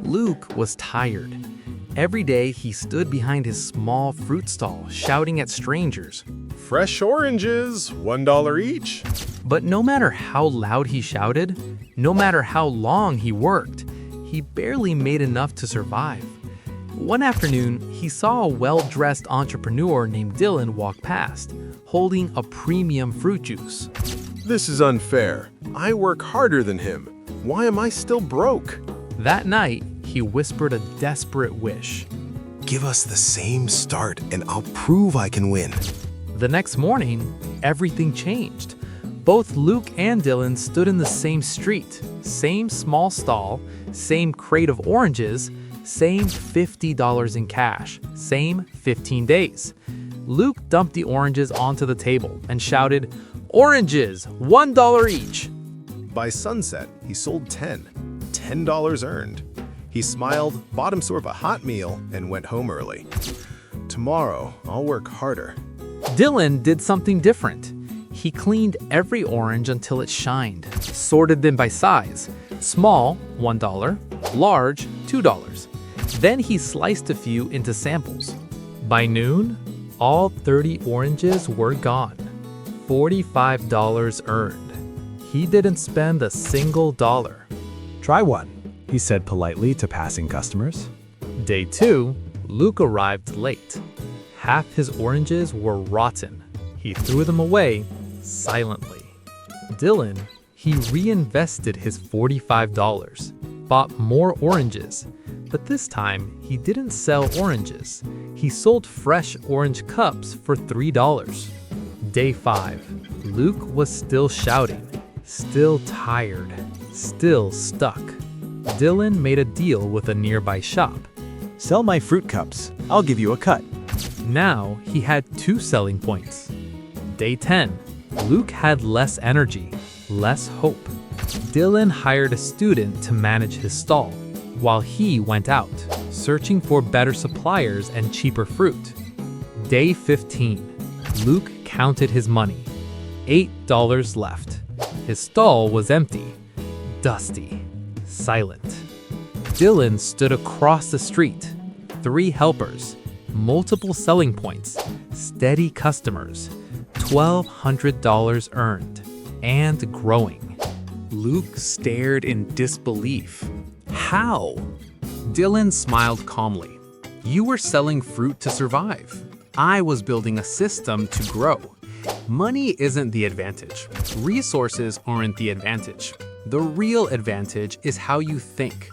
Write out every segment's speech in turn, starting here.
Luke was tired. Every day he stood behind his small fruit stall, shouting at strangers. Fresh oranges, $1 each. But no matter how loud he shouted, no matter how long he worked, he barely made enough to survive. One afternoon, he saw a well-dressed entrepreneur named Dylan walk past, holding a premium fruit juice. This is unfair. I work harder than him. Why am I still broke? That night, he whispered a desperate wish. Give us the same start and I'll prove I can win. The next morning, everything changed. Both Luke and Dylan stood in the same street, same small stall, same crate of oranges, same $50 in cash, same 15 days. Luke dumped the oranges onto the table and shouted, "Oranges, $1 each." By sunset, he sold 10. $10 earned. He smiled, bought himself a hot meal, and went home early. Tomorrow, I'll work harder. Dylan did something different. He cleaned every orange until it shined, sorted them by size. Small, $1, large, $2. Then he sliced a few into samples. By noon, all 30 oranges were gone. $45 earned. He didn't spend a single dollar. Try one, he said politely to passing customers. Day 2, Luke arrived late. Half his oranges were rotten. He threw them away silently. Dylan, he reinvested his $45, bought more oranges, but this time he didn't sell oranges. He sold fresh orange cups for $3. Day 5, Luke was still shouting, still tired, still stuck. Dylan made a deal with a nearby shop. Sell my fruit cups. I'll give you a cut. Now he had 2 selling points. Day 10, Luke had less energy, less hope. Dylan hired a student to manage his stall, while he went out, searching for better suppliers and cheaper fruit. Day 15, Luke counted his money. $8 left. His stall was empty, dusty, silent. Dylan stood across the street. 3 helpers, multiple selling points, steady customers, $1,200 earned, and growing. Luke stared in disbelief. How? Dylan smiled calmly. You were selling fruit to survive. I was building a system to grow. Money isn't the advantage. Resources aren't the advantage. The real advantage is how you think.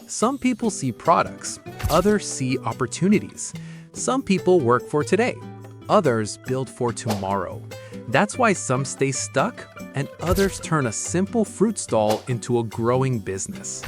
Some people see products, others see opportunities. Some people work for today, others build for tomorrow. That's why some stay stuck and others turn a simple fruit stall into a growing business.